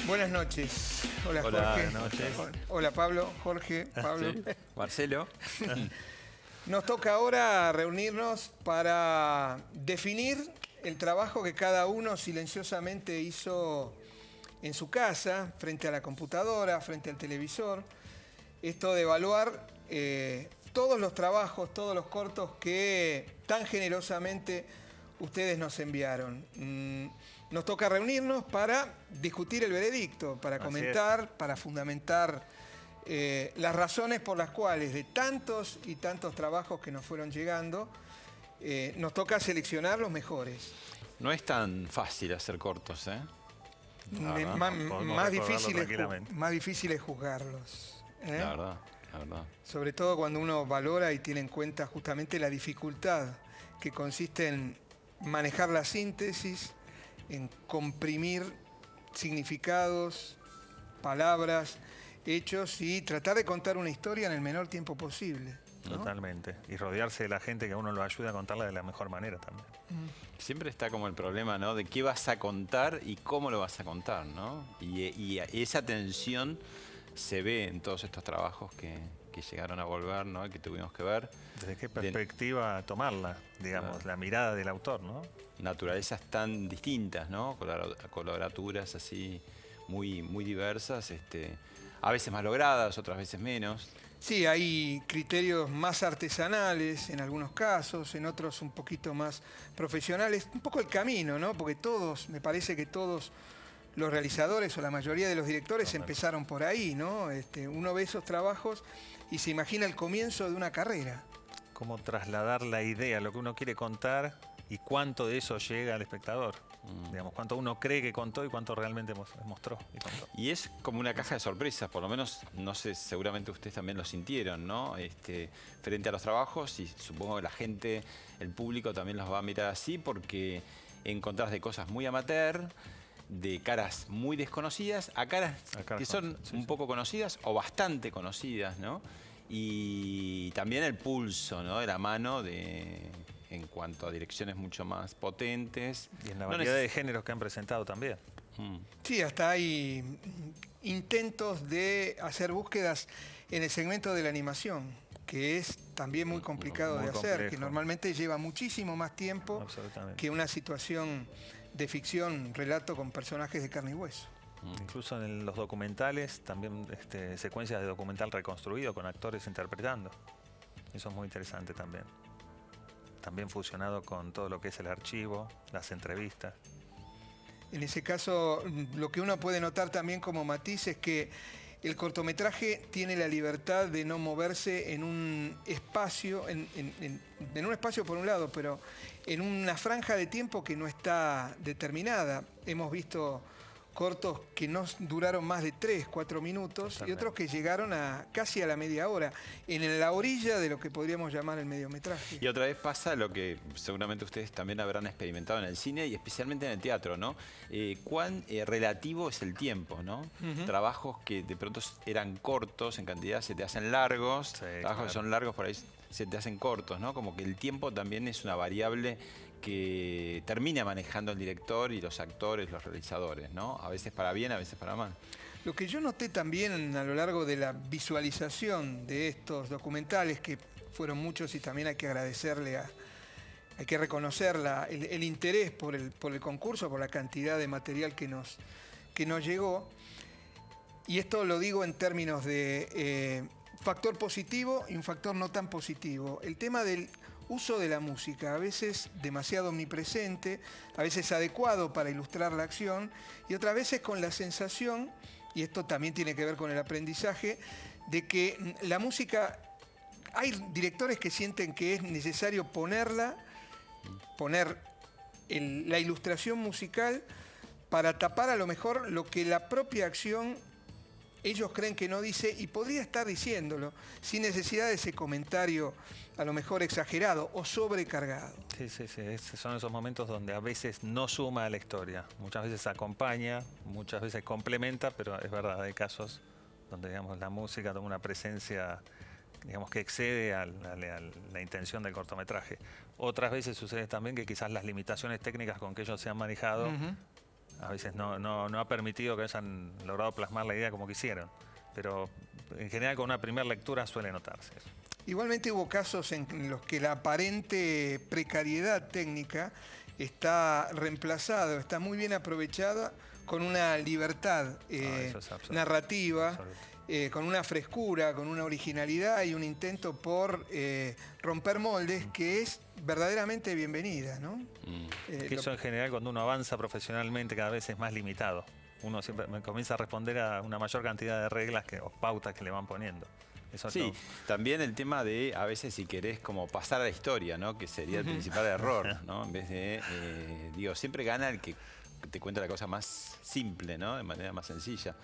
Buenas noches. Hola, Hola, Jorge. buenas noches. Hola, Pablo. Jorge, Pablo. Sí. Marcelo. Nos toca ahora reunirnos para definir el trabajo que cada uno silenciosamente hizo en su casa, frente a la computadora, frente al televisor. Esto de evaluar todos los trabajos, todos los cortos que tan generosamente ustedes nos enviaron. Nos toca reunirnos para discutir el veredicto, para comentar, para fundamentar las razones por las cuales de tantos y tantos trabajos que nos fueron llegando, nos toca seleccionar los mejores. No es tan fácil hacer cortos, ¿eh? Más difícil es juzgarlos. La verdad, la verdad. Sobre todo cuando uno valora y tiene en cuenta justamente la dificultad que consiste en manejar la síntesis, en comprimir significados, palabras, hechos y tratar de contar una historia en el menor tiempo posible, ¿no? Totalmente. Y rodearse de la gente que a uno lo ayuda a contarla de la mejor manera también. Siempre está como el problema, ¿no? De qué vas a contar y cómo lo vas a contar, ¿no? Y esa tensión se ve en todos estos trabajos que llegaron a volver, ¿no? Y que tuvimos que ver. ¿Desde qué perspectiva tomarla? Digamos, la mirada del autor, ¿no? Naturalezas tan distintas, ¿no? Coloraturas así muy, muy diversas, a veces más logradas, otras veces menos. Sí, hay criterios más artesanales en algunos casos, en otros un poquito más profesionales. Un poco el camino, ¿no? Porque me parece que todos los realizadores o la mayoría de los directores empezaron por ahí, ¿no? Uno ve esos trabajos y se imagina el comienzo de una carrera. Cómo trasladar la idea, lo que uno quiere contar y cuánto de eso llega al espectador. Digamos, cuánto uno cree que contó y cuánto realmente mostró y contó. Y es como una caja de sorpresas, por lo menos, no sé, seguramente ustedes también lo sintieron, ¿no? Frente a los trabajos, y supongo que la gente, el público también los va a mirar así, porque encontrás de cosas muy amateur, de caras muy desconocidas, a caras que son un poco conocidas o bastante conocidas, ¿no? Y también el pulso, ¿no? De la mano en cuanto a direcciones mucho más potentes. Y en la variedad de géneros que han presentado también. Sí, hasta hay intentos de hacer búsquedas en el segmento de la animación, que es también muy complicado de hacer, complejo, que normalmente lleva muchísimo más tiempo que una situación de ficción, relato con personajes de carne y hueso. Incluso en los documentales, también secuencias de documental reconstruido con actores interpretando. Eso es muy interesante también. También fusionado con todo lo que es el archivo, las entrevistas. En ese caso, lo que uno puede notar también como matiz es que el cortometraje tiene la libertad de no moverse en un espacio, en un espacio por un lado, pero en una franja de tiempo que no está determinada. Hemos visto cortos que no duraron más de 3, 4 minutos. Totalmente. Y otros que llegaron casi a la media hora, en la orilla de lo que podríamos llamar el mediometraje. Y otra vez pasa lo que seguramente ustedes también habrán experimentado en el cine y especialmente en el teatro, ¿no? Cuán relativo es el tiempo, ¿no? Trabajos que de pronto eran cortos en cantidad se te hacen largos, trabajos que son largos por ahí se te hacen cortos, ¿no? Como que el tiempo también es una variable que termina manejando el director y los actores, los realizadores, ¿no? A veces para bien, a veces para mal. Lo que yo noté también a lo largo de la visualización de estos documentales, que fueron muchos y también hay que agradecerle hay que reconocer el interés por el concurso, por la cantidad de material que nos llegó. Y esto lo digo en términos de factor positivo y un factor no tan positivo. El tema del uso de la música, a veces demasiado omnipresente, a veces adecuado para ilustrar la acción y otras veces con la sensación, y esto también tiene que ver con el aprendizaje, de que la música, hay directores que sienten que es necesario poner la ilustración musical para tapar a lo mejor lo que la propia acción ellos creen que no dice y podría estar diciéndolo sin necesidad de ese comentario a lo mejor exagerado o sobrecargado. Sí. Son esos momentos donde a veces no suma a la historia. Muchas veces acompaña, muchas veces complementa, pero es verdad, hay casos donde digamos, la música toma una presencia digamos que excede a la intención del cortometraje. Otras veces sucede también que quizás las limitaciones técnicas con que ellos se han manejado a veces no ha permitido que hayan logrado plasmar la idea como quisieron. Pero en general con una primera lectura suele notarse eso. Igualmente hubo casos en los que la aparente precariedad técnica está reemplazada, está muy bien aprovechada con una libertad narrativa, con una frescura, con una originalidad y un intento por romper moldes que es verdaderamente bienvenida, ¿no? Que eso en general cuando uno avanza profesionalmente cada vez es más limitado. Uno siempre comienza a responder a una mayor cantidad de reglas o pautas que le van poniendo. Eso sí, también el tema de, a veces si querés como pasar a la historia, ¿no? Que sería el principal error, ¿no? En vez de, digo, siempre gana el que te cuenta la cosa más simple, ¿no? De manera más sencilla.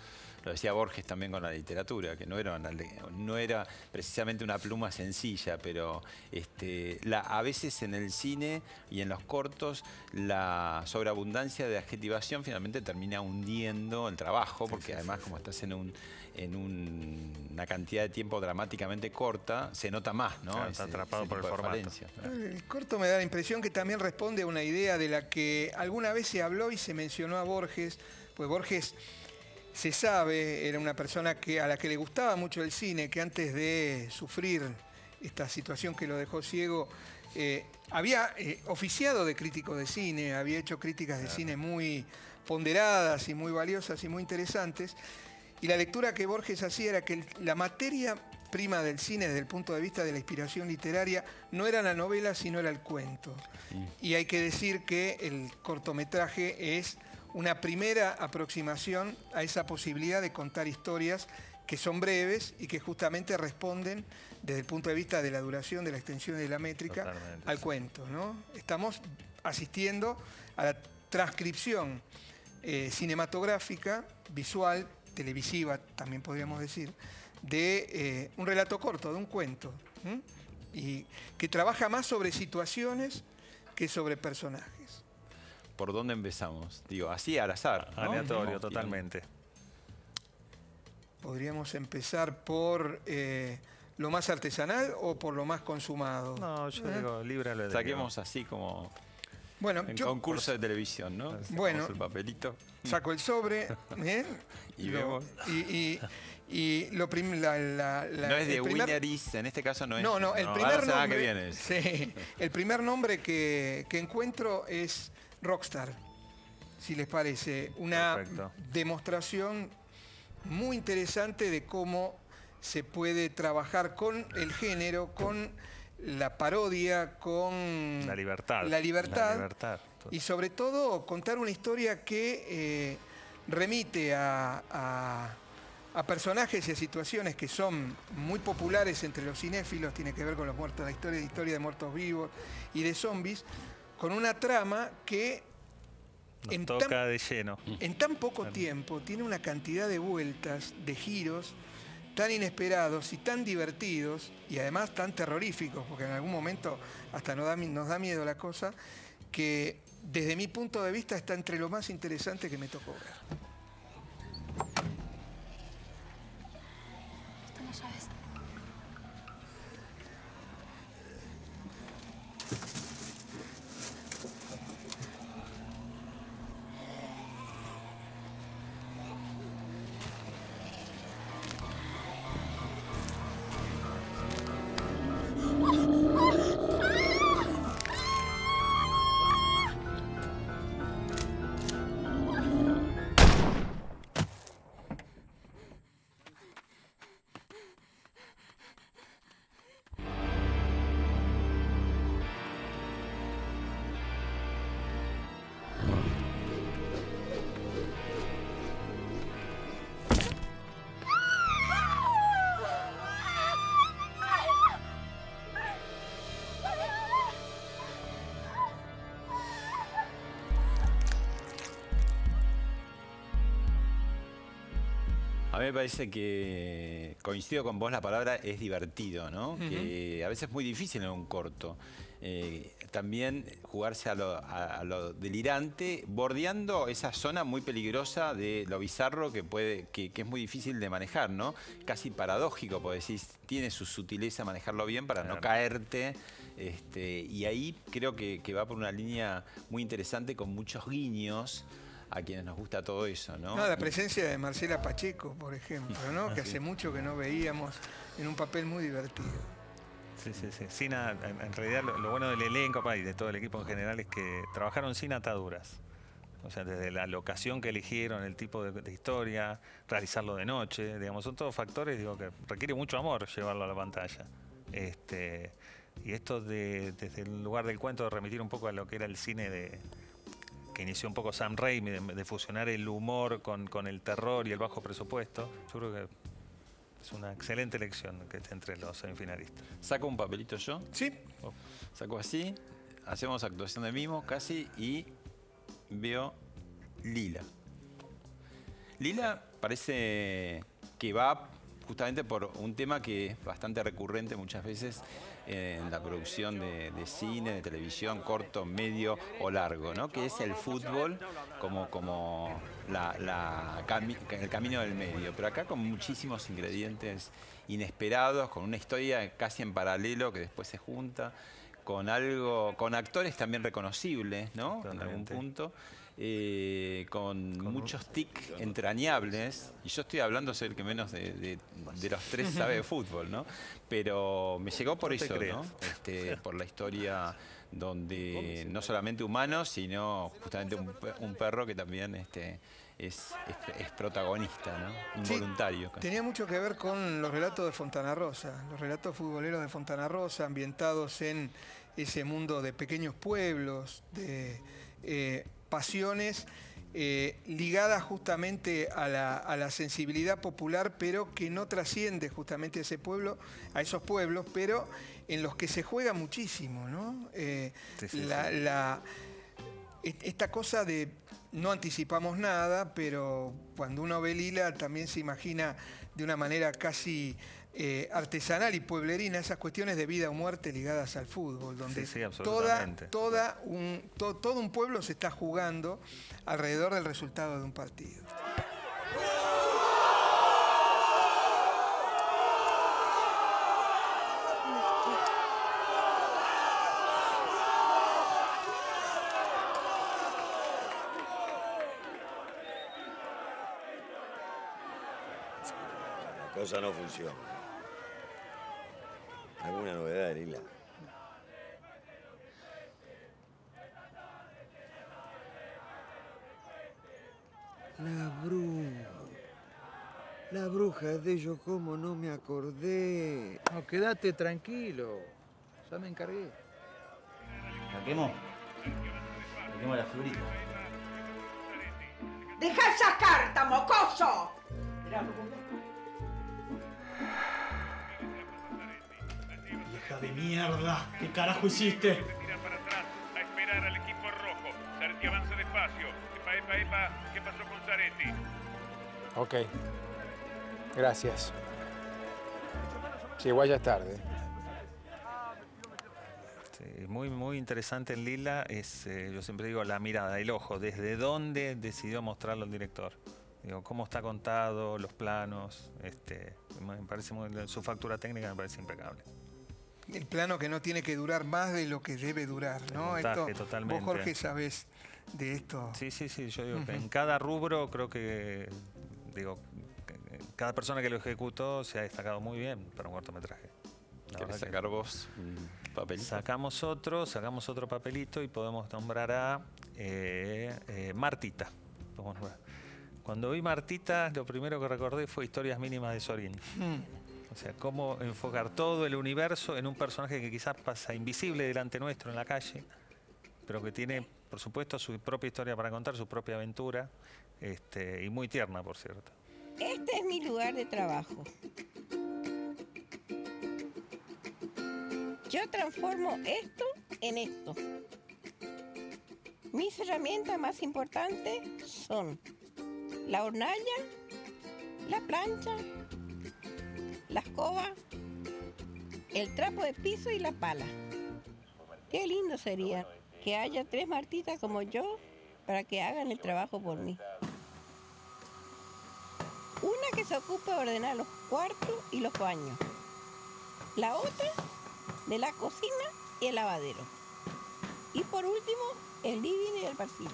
Lo decía Borges también con la literatura, que no era precisamente una pluma sencilla, pero a veces en el cine y en los cortos la sobreabundancia de adjetivación finalmente termina hundiendo el trabajo, porque además como estás en una cantidad de tiempo dramáticamente corta, se nota más, ¿no? Claro, está atrapado por el formato. El corto me da la impresión que también responde a una idea de la que alguna vez se habló y se mencionó a Borges, pues Borges se sabe, era una persona a la que le gustaba mucho el cine, que antes de sufrir esta situación que lo dejó ciego, había oficiado de crítico de cine, había hecho críticas de cine muy ponderadas y muy valiosas y muy interesantes. Y la lectura que Borges hacía era que la materia prima del cine desde el punto de vista de la inspiración literaria no era la novela, sino era el cuento. Y hay que decir que el cortometraje es una primera aproximación a esa posibilidad de contar historias que son breves y que justamente responden desde el punto de vista de la duración, de la extensión de la métrica, al cuento, ¿no? Estamos asistiendo a la transcripción cinematográfica, visual, televisiva, también podríamos decir, de un relato corto, de un cuento, y que trabaja más sobre situaciones que sobre personajes. ¿Por dónde empezamos? Digo, así al azar, ¿no? Aleatorio, totalmente. ¿Podríamos empezar por lo más artesanal o por lo más consumado? No, yo digo libre albedrío. Saquemos así como bueno, en concurso de televisión, ¿no? Bueno, el papelito. Saco el sobre y vemos. Y lo no es de Winneris, en este caso no es. No, el primer nombre que viene. Sí, el primer nombre que encuentro es Rockstar, si les parece. Una demostración muy interesante de cómo se puede trabajar con el género, con la parodia, con la libertad y sobre todo contar una historia que remite a personajes y a situaciones que son muy populares entre los cinéfilos, tiene que ver con los muertos, la historia de muertos vivos y de zombies, con una trama que toca de lleno. En tan poco tiempo tiene una cantidad de vueltas, de giros tan inesperados y tan divertidos y además tan terroríficos, porque en algún momento hasta nos da miedo la cosa, que desde mi punto de vista está entre lo más interesante que me tocó ver. A mí me parece que coincido con vos, la palabra es divertido, ¿no? Que a veces es muy difícil en un corto. También jugarse a lo delirante, bordeando esa zona muy peligrosa de lo bizarro que es muy difícil de manejar, ¿no? Casi paradójico, porque decís, tiene su sutileza manejarlo bien para no caerte. Y ahí creo que va por una línea muy interesante con muchos guiños a quienes nos gusta todo eso, ¿no? No, la presencia de Marcela Pacheco, por ejemplo, ¿no? Que hace mucho que no veíamos en un papel muy divertido. Sí. Sin en realidad lo bueno del elenco y de todo el equipo en general es que trabajaron sin ataduras. O sea, desde la locación que eligieron, el tipo de historia, realizarlo de noche, digamos, son todos factores, digo, que requiere mucho amor llevarlo a la pantalla. Y esto desde el lugar del cuento, de remitir un poco a lo que era el cine que inició un poco Sam Raimi, de fusionar el humor con el terror y el bajo presupuesto, yo creo que es una excelente elección que esté entre los semifinalistas. ¿Saco un papelito yo? Sí. Saco así, hacemos actuación de mimo casi y veo Lila. Lila parece que va justamente por un tema que es bastante recurrente muchas veces en la producción de cine, de televisión, corto, medio o largo, ¿no? Que es el fútbol como el camino del medio. Pero acá con muchísimos ingredientes inesperados, con una historia casi en paralelo que después se junta, con actores también reconocibles, ¿no? En algún punto. Con muchos tics entrañables, y yo estoy hablando, soy el que menos de los tres sabe de fútbol, ¿no? Pero me llegó por eso, ¿no? Por la historia donde no solamente humanos, sino justamente un perro que también es protagonista, ¿no? Involuntario. Sí, tenía mucho que ver con los relatos de Fontana Rosa, los relatos futboleros de Fontana Rosa, ambientados en ese mundo de pequeños pueblos, de pasiones ligadas justamente a la sensibilidad popular, pero que no trasciende justamente a esos pueblos, pero en los que se juega muchísimo, ¿no? Esta cosa de no anticipamos nada, pero cuando uno ve Lila también se imagina de una manera casi artesanal y pueblerina esas cuestiones de vida o muerte ligadas al fútbol, donde todo un pueblo se está jugando alrededor del resultado de un partido. La cosa no funciona. ¿Alguna novedad, Lila? La bruja de ellos, ¿cómo no me acordé? No, quédate tranquilo. Ya me encargué. Saquemos la figurita. ¡Deja esa carta, mocoso! ¡Vieja de mierda! ¿Qué carajo hiciste? Tira para atrás a esperar al equipo rojo. Zaretti avanza despacio. Epa. ¿Qué pasó con Zaretti? Ok. Gracias. Sí, igual ya es tarde. Sí, muy interesante en Lila es, yo siempre digo, la mirada, el ojo, desde dónde decidió mostrarlo el director. Digo, cómo está contado, los planos, me parece su factura técnica me parece impecable. El plano que no tiene que durar más de lo que debe durar, ¿no? El montaje, totalmente. Vos, Jorge, sabés de esto. Sí, yo digo que en cada rubro creo que, cada persona que lo ejecutó se ha destacado muy bien para un cortometraje. ¿Querés sacar vos un papelito? Sacamos otro papelito y podemos nombrar a Martita. Cuando vi Martita, lo primero que recordé fue Historias mínimas de Sorín. O sea, cómo enfocar todo el universo en un personaje que quizás pasa invisible delante nuestro en la calle, pero que tiene, por supuesto, su propia historia para contar, su propia aventura, y muy tierna, por cierto. Este es mi lugar de trabajo. Yo transformo esto en esto. Mis herramientas más importantes son la hornalla la plancha, la escoba, el trapo de piso y la pala. Qué lindo sería que haya 3 Martitas como yo para que hagan el trabajo por mí. Una que se ocupe de ordenar los cuartos y los baños. La otra de la cocina y el lavadero. Y por último, el living y el pasillo.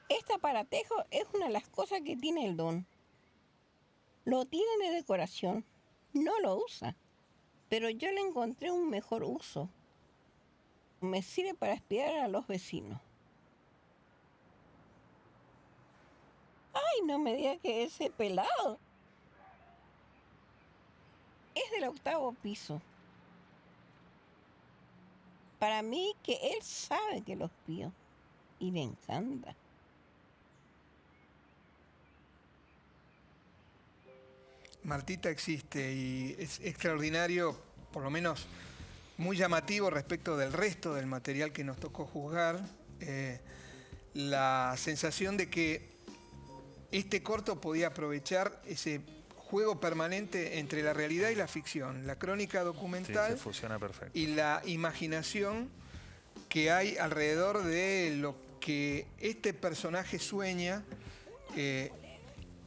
Este aparatejo es una de las cosas que tiene el don. Lo tiene de decoración, no lo usa, pero yo le encontré un mejor uso. Me sirve para espiar a los vecinos. ¡Ay, no me diga que ese pelado! Es del 8º piso. Para mí que él sabe que lo espío y le encanta. Martita existe y es extraordinario, por lo menos muy llamativo respecto del resto del material que nos tocó juzgar, la sensación de que este corto podía aprovechar ese juego permanente entre la realidad y la ficción, la crónica documental, sí, se fusiona perfecto, y la imaginación que hay alrededor de lo que este personaje sueña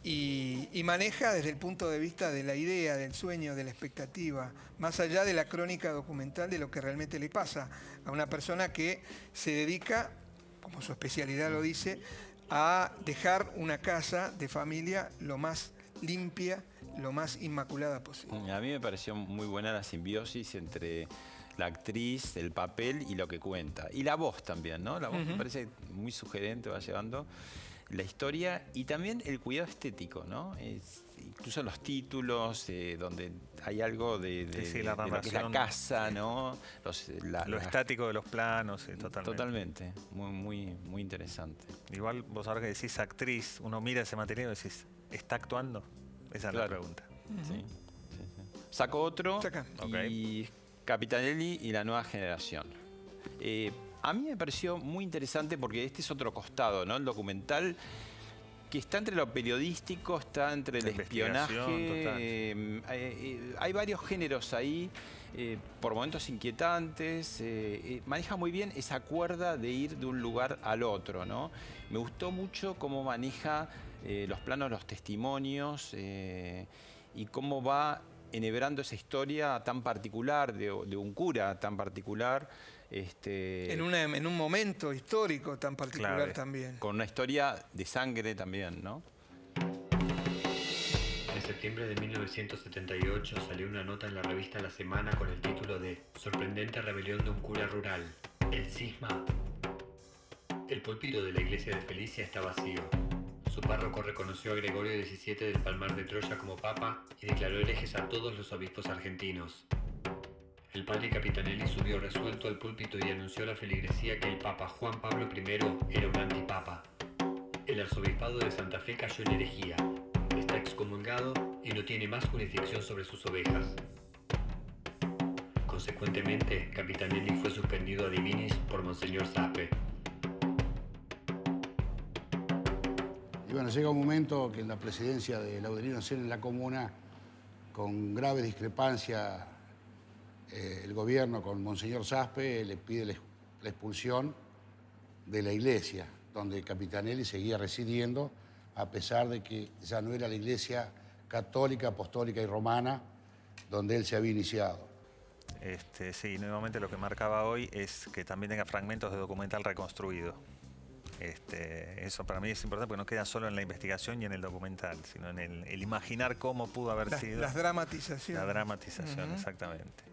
y maneja desde el punto de vista de la idea, del sueño, de la expectativa, más allá de la crónica documental de lo que realmente le pasa a una persona que se dedica, como su especialidad lo dice, a dejar una casa de familia lo más limpia, lo más inmaculada posible. A mí me pareció muy buena la simbiosis entre la actriz, el papel y lo que cuenta. Y la voz también, ¿no? La voz me parece muy sugerente, va llevando la historia y también el cuidado estético, ¿no? Incluso los títulos, donde hay algo de la lo que es la casa, ¿no? Lo estático de los planos, totalmente. Totalmente, muy interesante. Igual vos ahora que decís actriz, uno mira ese material y decís, ¿está actuando? Esa es la pregunta. Sí. Saco otro. Saca. Y Capitanelli y la nueva generación. A mí me pareció muy interesante porque este es otro costado, ¿no? El documental que está entre lo periodístico, está entre el espionaje. Hay varios géneros ahí, por momentos inquietantes. Maneja muy bien esa cuerda de ir de un lugar al otro, ¿no? Me gustó mucho cómo maneja los planos, los testimonios y cómo va enhebrando esa historia tan particular de un cura tan particular. En un momento histórico tan particular, clave, también. Con una historia de sangre también, ¿no? En septiembre de 1978 salió una nota en la revista La Semana con el título de Sorprendente rebelión de un cura rural, el cisma. El púlpito de la iglesia de Felicia está vacío. Su párroco reconoció a Gregorio XVII del Palmar de Troya como papa y declaró herejes a todos los obispos argentinos. El padre Capitanelli subió resuelto al púlpito y anunció a la feligresía que el Papa Juan Pablo I era un antipapa. El arzobispado de Santa Fe cayó en herejía, está excomulgado y no tiene más jurisdicción sobre sus ovejas. Consecuentemente, Capitanelli fue suspendido a diminis por Monseñor Sape. Y bueno, llega un momento que en la presidencia de Laudelino Sena en la comuna, con grave discrepancia, el gobierno con Monseñor Saspe le pide la expulsión de la iglesia, donde Capitanelli seguía residiendo, a pesar de que ya no era la iglesia católica, apostólica y romana donde él se había iniciado. Sí, nuevamente lo que marcaba hoy es que también tenga fragmentos de documental reconstruido. Eso para mí es importante porque no queda solo en la investigación y en el documental, sino en el imaginar cómo pudo haber sido. Las dramatizaciones. La dramatización, exactamente.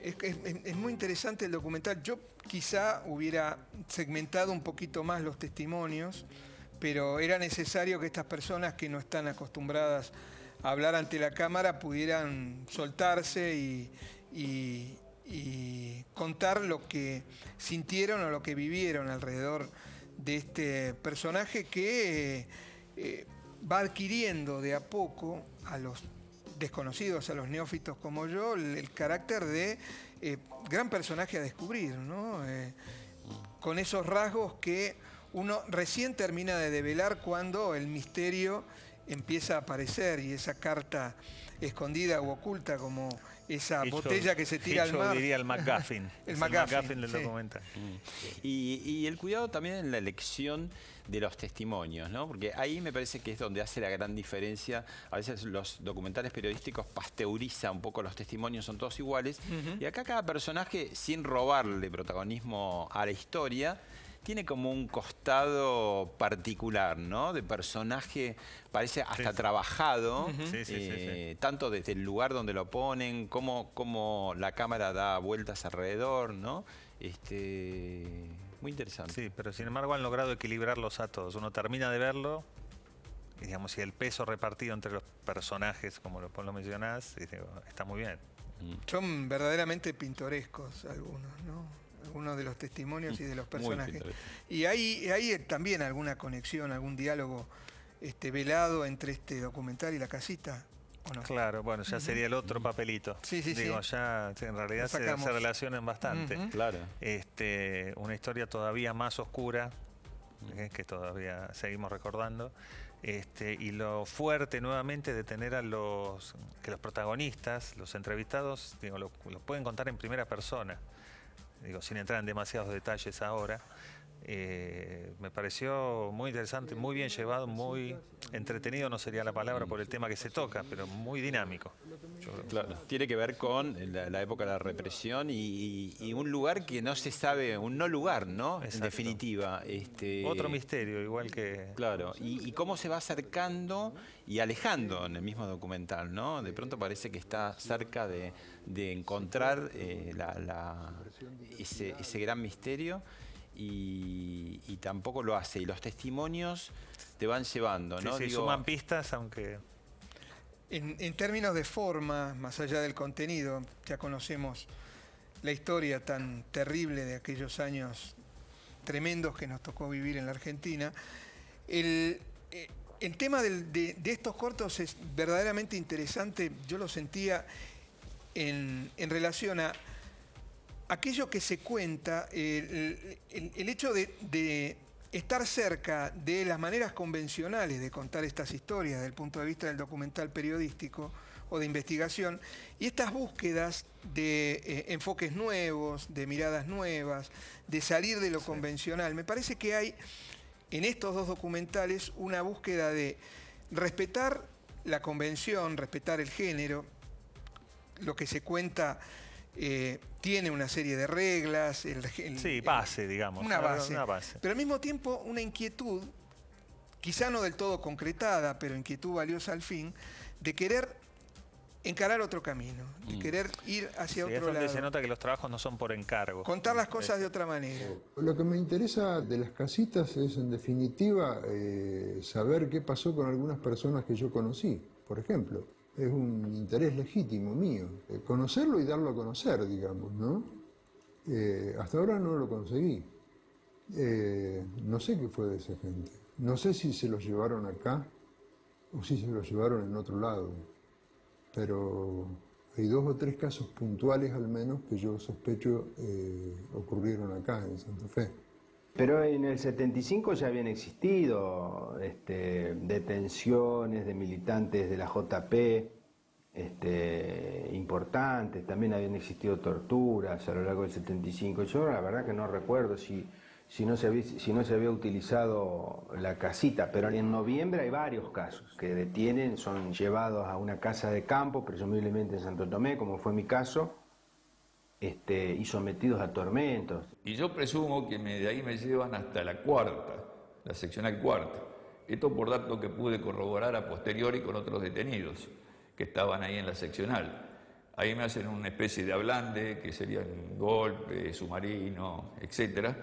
Es muy interesante el documental. Yo quizá hubiera segmentado un poquito más los testimonios, pero era necesario que estas personas que no están acostumbradas a hablar ante la cámara pudieran soltarse y contar lo que sintieron o lo que vivieron alrededor de este personaje que va adquiriendo de a poco a los desconocidos, a los neófitos como yo, el carácter de gran personaje a descubrir, ¿no? con esos rasgos que uno recién termina de develar cuando el misterio empieza a aparecer y esa carta escondida u oculta como esa botella que se tira al mar. Diría el McGuffin. El Es McGuffin, del sí. documental. Y el cuidado también en la elección de los testimonios, ¿no? Porque ahí me parece que es donde hace la gran diferencia. A veces los documentales periodísticos pasteurizan un poco los testimonios, son todos iguales. Y acá cada personaje, sin robarle protagonismo a la historia, tiene como un costado particular, ¿no? De personaje, parece hasta trabajado, tanto desde el lugar donde lo ponen, como la cámara da vueltas alrededor, ¿no? Muy interesante. Sí, pero sin embargo han logrado equilibrarlos a todos. Uno termina de verlo, y digamos, y el peso repartido entre los personajes, como lo mencionás, está muy bien. Son verdaderamente pintorescos algunos, ¿no? Algunos de los testimonios y de los personajes. Y hay también alguna conexión, algún diálogo velado entre este documental y la casita, ¿o no? Claro, bueno, ya sería el otro papelito. Digo, ya en realidad se relacionan bastante. Claro. Una historia todavía más oscura, que todavía seguimos recordando. Y lo fuerte nuevamente de tener a que los protagonistas, los entrevistados, digo, lo pueden contar en primera persona. Digo, sin entrar en demasiados detalles ahora. Me pareció muy interesante, muy bien llevado, muy entretenido, no sería la palabra por el tema que se toca, pero muy dinámico. Claro, tiene que ver con la época de la represión y un lugar que no se sabe, un no lugar, ¿no? Exacto. En definitiva. Otro misterio, igual que... Claro, y cómo se va acercando y alejando en el mismo documental, ¿no? De pronto parece que está cerca de encontrar ese gran misterio. Y tampoco lo hace. Y los testimonios te van llevando, ¿no? Sí, suman pistas, aunque... En términos de forma, más allá del contenido, ya conocemos la historia tan terrible de aquellos años tremendos que nos tocó vivir en la Argentina. El tema de estos cortos es verdaderamente interesante. Yo lo sentía en relación a aquello que se cuenta, el hecho de estar cerca de las maneras convencionales de contar estas historias desde el punto de vista del documental periodístico o de investigación, y estas búsquedas de enfoques nuevos, de miradas nuevas, de salir de lo convencional. Me parece que hay en estos dos documentales una búsqueda de respetar la convención, respetar el género, lo que se cuenta. Tiene una serie de reglas. Base, digamos. Una base. Pero al mismo tiempo una inquietud, quizá no del todo concretada, pero inquietud valiosa al fin, de querer encarar otro camino, de querer ir hacia otro lado. Es donde se nota que los trabajos no son por encargo. Contar las cosas de otra manera. Lo que me interesa de las casitas es, en definitiva, saber qué pasó con algunas personas que yo conocí, por ejemplo. Es un interés legítimo mío, conocerlo y darlo a conocer, digamos, ¿no? Hasta ahora no lo conseguí. No sé qué fue de esa gente. No sé si se los llevaron acá o si se los llevaron en otro lado. Pero hay 2 o 3 casos puntuales, al menos, que yo sospecho ocurrieron acá, en Santa Fe. Pero en el 75 ya habían existido detenciones de militantes de la JP importantes, también habían existido torturas a lo largo del 75. Yo la verdad que no recuerdo si no se había utilizado la casita, pero en noviembre hay varios casos que detienen, son llevados a una casa de campo, presumiblemente en Santo Tomé, como fue mi caso, y sometidos a tormentos. Y yo presumo que de ahí me llevan hasta la cuarta, la seccional cuarta. Esto por datos que pude corroborar a posteriori con otros detenidos que estaban ahí en la seccional. Ahí me hacen una especie de ablande, que serían golpe, submarino, etc.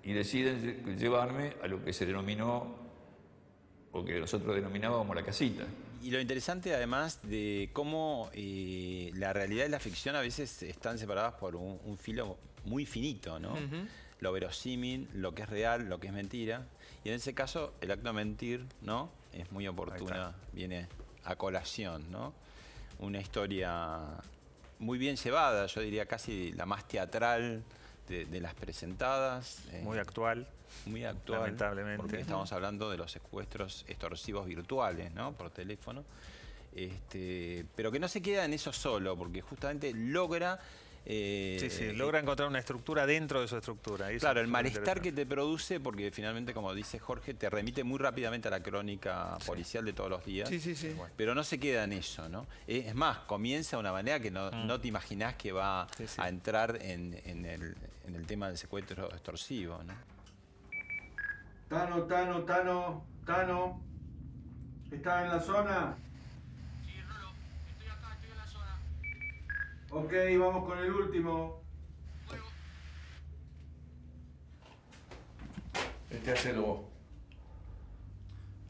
Y deciden llevarme a lo que se denominó, o que nosotros denominábamos la casita. Y lo interesante además de cómo la realidad y la ficción a veces están separadas por un filo muy finito, ¿no? Lo verosímil, lo que es real, lo que es mentira. Y en ese caso el acto de mentir, ¿no? Es muy oportuna, viene a colación, ¿no? Una historia muy bien llevada, yo diría casi la más teatral de las presentadas. Muy actual. Muy actual. Lamentablemente. Porque estamos hablando de los secuestros extorsivos virtuales, ¿no? Por teléfono. Pero que no se queda en eso solo, porque justamente logra... logra encontrar una estructura dentro de su estructura. Claro, el malestar que te produce, porque finalmente, como dice Jorge, te remite muy rápidamente a la crónica policial de todos los días. Sí. Pero no se queda en eso, ¿no? Es más, comienza de una manera que no te imaginás que va a entrar en el tema del secuestro extorsivo, ¿no? Tano. ¿Estás en la zona? Ok, vamos con el último. Hacelo vos.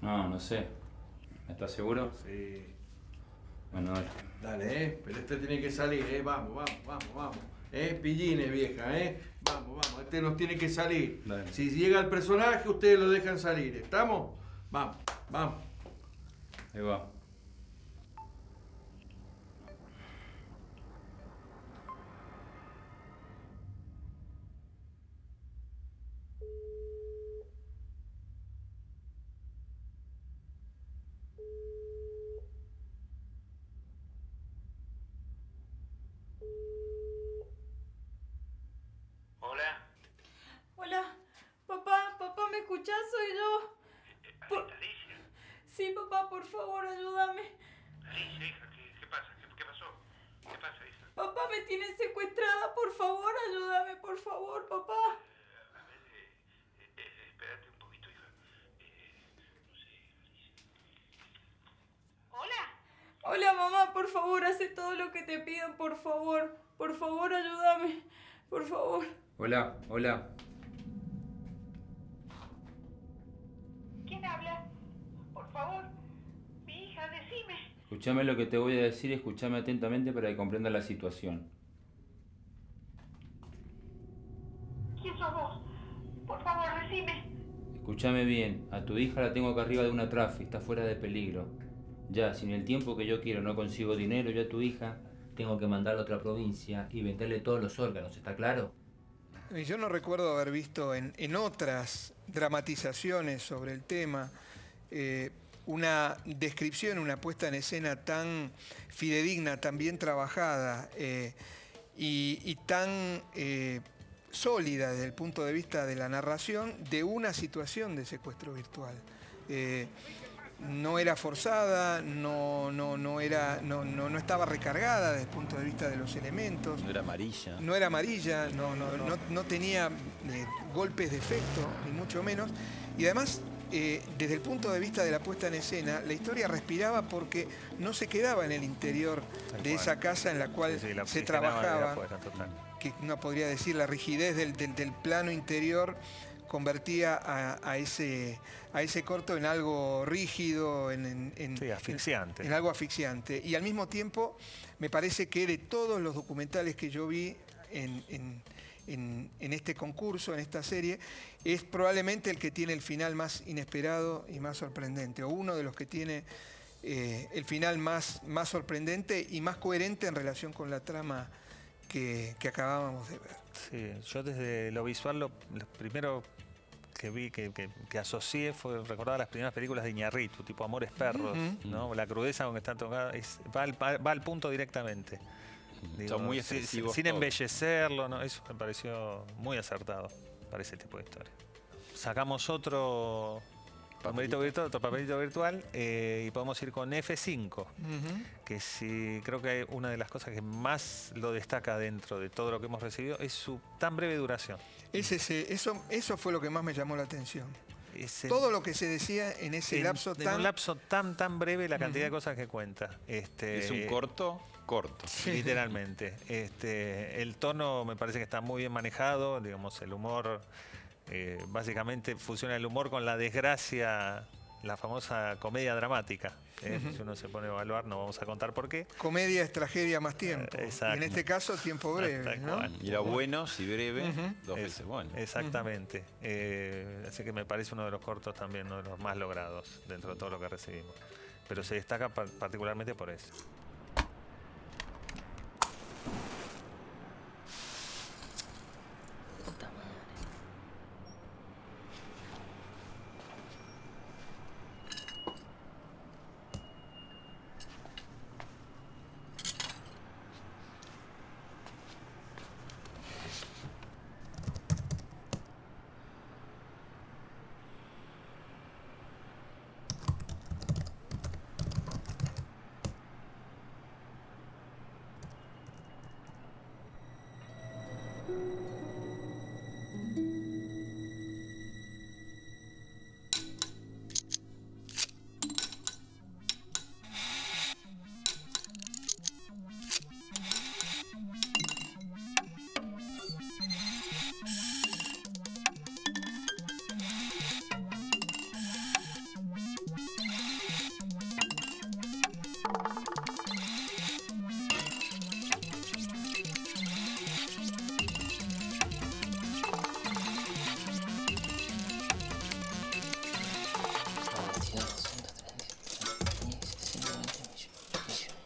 No sé. ¿Estás seguro? Sí. Bueno, dale. Dale, pero este tiene que salir, Vamos. Pillines, vieja, Vamos. Este nos tiene que salir. Dale. Si llega el personaje, ustedes lo dejan salir. ¿Estamos? Vamos. Ahí va. Hola, papá, ¿me escuchás? Soy yo. Alicia. Sí, papá, por favor, ayúdame. Alicia, hija, ¿qué pasa? ¿Qué pasó? ¿Qué pasa, hija? Papá, me tienen secuestrada, por favor, ayúdame, por favor, papá. A ver, espérate un poquito, hija. No sé, Alicia. Hola. Hola, mamá, por favor, hace todo lo que te pidan, por favor. Por favor, ayúdame, por favor. Hola. ¿Quién habla? Por favor, mi hija, decime. Escuchame lo que te voy a decir y escuchame atentamente para que comprendas la situación. ¿Quién sos vos? Por favor, decime. Escuchame bien, a tu hija la tengo acá arriba de una trafi, está fuera de peligro. Ya, si en el tiempo que yo quiero no consigo dinero, yo a tu hija tengo que mandarla a otra provincia y venderle todos los órganos, ¿está claro? Yo no recuerdo haber visto en otras dramatizaciones sobre el tema una descripción, una puesta en escena tan fidedigna, tan bien trabajada y tan sólida desde el punto de vista de la narración de una situación de secuestro virtual. No era forzada, no estaba recargada desde el punto de vista de los elementos. No era amarilla. No tenía golpes de efecto, ni mucho menos. Y además, desde el punto de vista de la puesta en escena, la historia respiraba porque no se quedaba en el interior de esa casa en la cual se trabajaba. Que uno podría decir la rigidez del plano interior convertía a ese corto en algo rígido, asfixiante. En algo asfixiante. Y al mismo tiempo, me parece que de todos los documentales que yo vi en este concurso, en esta serie, es probablemente el que tiene el final más inesperado y más sorprendente, o uno de los que tiene el final más sorprendente y más coherente en relación con la trama que acabábamos de ver. Sí, yo desde lo visual lo primero que vi, que asocié, fue recordar las primeras películas de Iñárritu, tipo Amores Perros, ¿no? La crudeza con que están tocadas, va al punto directamente. Digo, son muy expresivos. Sin embellecerlo, ¿no? Eso me pareció muy acertado para ese tipo de historia. Sacamos otro papelito virtual y podemos ir con F5, que sí, creo que una de las cosas que más lo destaca dentro de todo lo que hemos recibido es su tan breve duración. Eso fue lo que más me llamó la atención. Todo lo que se decía en ese lapso un lapso tan breve, la cantidad de cosas que cuenta. Es un corto. Literalmente. El tono me parece que está muy bien manejado, digamos, el humor. Básicamente fusiona el humor con la desgracia, la famosa comedia dramática. Si uno se pone a evaluar, no vamos a contar por qué. Comedia es tragedia más tiempo. Exacto. Y en este caso, tiempo breve, ¿no? Y lo bueno, si breve, dos veces bueno. Exactamente. Así que me parece uno de los cortos también, uno de los más logrados dentro de todo lo que recibimos. Pero se destaca particularmente por eso.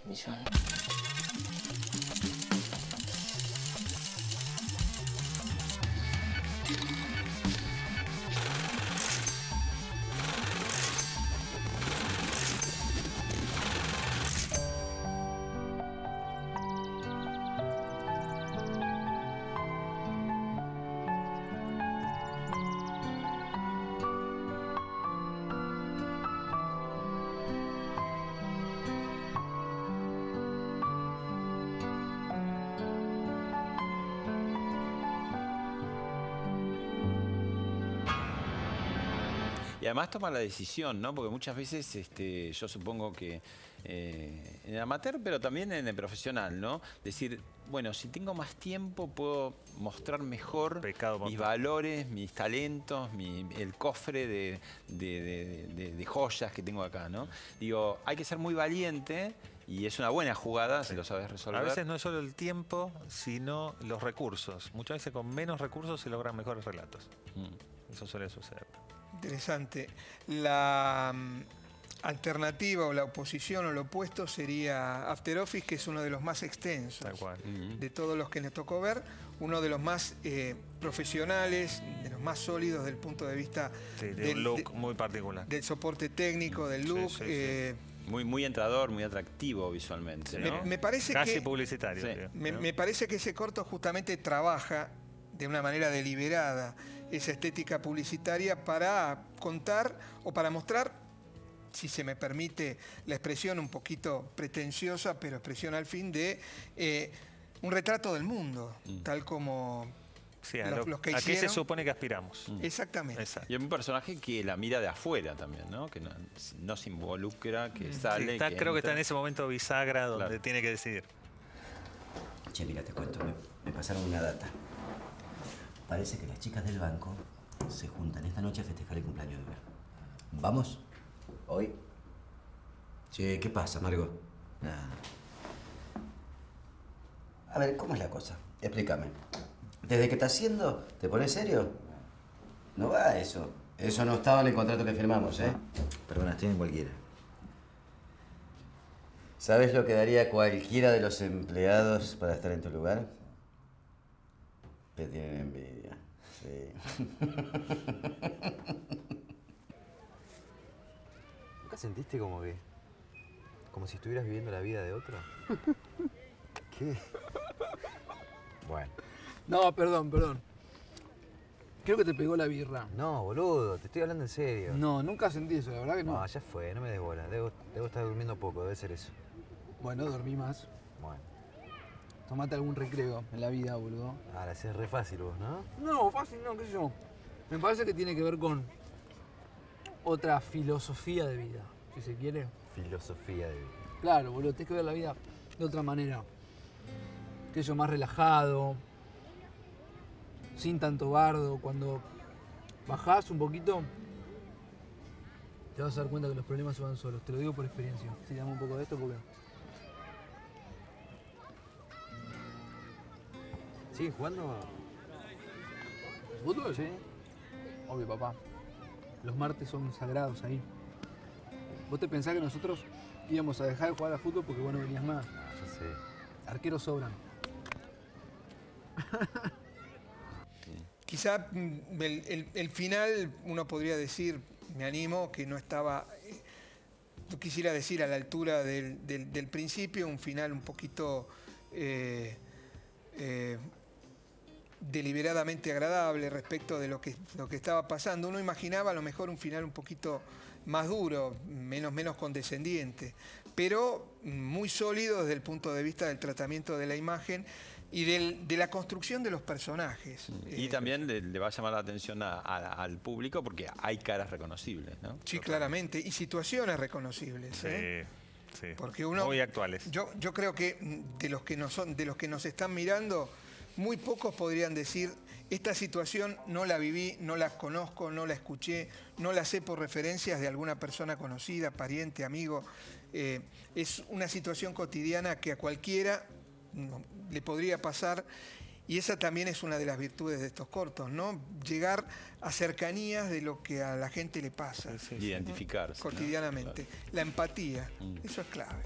Millón. Y además toma la decisión, ¿no? Porque muchas veces yo supongo que en el amateur, pero también en el profesional, ¿no? Decir, bueno, si tengo más tiempo puedo mostrar mejor mis valores, mis talentos, el cofre de joyas que tengo acá, ¿no? Digo, hay que ser muy valiente y es una buena jugada si lo sabes resolver. A veces no es solo el tiempo, sino los recursos. Muchas veces con menos recursos se logran mejores relatos. Eso suele suceder. Interesante. La alternativa o la oposición o lo opuesto sería After Office, que es uno de los más extensos de todos los que nos tocó ver, uno de los más profesionales, de los más sólidos desde el punto de vista de un look muy particular. Del soporte técnico, del look. Muy entrador, muy atractivo visualmente, ¿no? Me parece casi publicitario. Me parece que ese corto justamente trabaja de una manera deliberada esa estética publicitaria para contar o para mostrar, si se me permite la expresión un poquito pretenciosa, pero expresión al fin, de un retrato del mundo, tal como los que hicieron. ¿A qué se supone que aspiramos? Exactamente. Y es un personaje que la mira de afuera también, ¿no? Que no se involucra, que sale. Creo que está en ese momento bisagra donde tiene que decidir. Che, mira, te cuento, me pasaron una data. Parece que las chicas del banco se juntan esta noche a festejar el cumpleaños de una. ¿Vamos? ¿Hoy? Che, ¿qué pasa, Margot? Nada. A ver, ¿cómo es la cosa? Explícame. ¿Desde que estás haciendo, te pones serio? No va eso. Eso no estaba en el contrato que firmamos, ¿eh? Perdona, estoy en cualquiera. ¿Sabes lo que daría cualquiera de los empleados para estar en tu lugar? Te tienen envidia, sí. ¿Nunca sentiste como si estuvieras viviendo la vida de otro? ¿Qué? Bueno. No, perdón. Creo que te pegó la birra. No, boludo, te estoy hablando en serio. No, nunca sentí eso, la verdad que no. No, ya fue, no me des bola. Debo estar durmiendo poco, debe ser eso. Bueno, dormí más. Bueno. Tomate algún recreo en la vida, boludo. Ah, la haces re fácil vos, ¿no? No, fácil no, qué sé yo. Me parece que tiene que ver con otra filosofía de vida, si se quiere. Filosofía de vida. Claro, boludo, tienes que ver la vida de otra manera. Que yo más relajado, sin tanto bardo. Cuando bajás un poquito, te vas a dar cuenta que los problemas se van solos. Te lo digo por experiencia. Si damos un poco de esto, porque... ¿Sigues jugando? ¿Fútbol? Sí. Obvio, papá. Los martes son sagrados ahí. ¿Vos te pensás que nosotros íbamos a dejar de jugar al fútbol porque vos no venías más? No, ya sé. Arqueros sobran. Quizá el final, uno podría decir, me animo, que no estaba, no quisiera decir a la altura del principio, un final un poquito deliberadamente agradable respecto de lo que estaba pasando. Uno imaginaba a lo mejor un final un poquito más duro, menos condescendiente, pero muy sólido desde el punto de vista del tratamiento de la imagen y de la construcción de los personajes. Y también le va a llamar la atención al público porque hay caras reconocibles, ¿no? Sí, claramente, y situaciones reconocibles. Sí, porque uno, muy actuales. Yo creo que de los que nos están mirando, muy pocos podrían decir, esta situación no la viví, no la conozco, no la escuché, no la sé por referencias de alguna persona conocida, pariente, amigo. Es una situación cotidiana que a cualquiera le podría pasar, y esa también es una de las virtudes de estos cortos, ¿no? Llegar a cercanías de lo que a la gente le pasa. Identificarse, cotidianamente. ¿no? Claro. La empatía, eso es clave.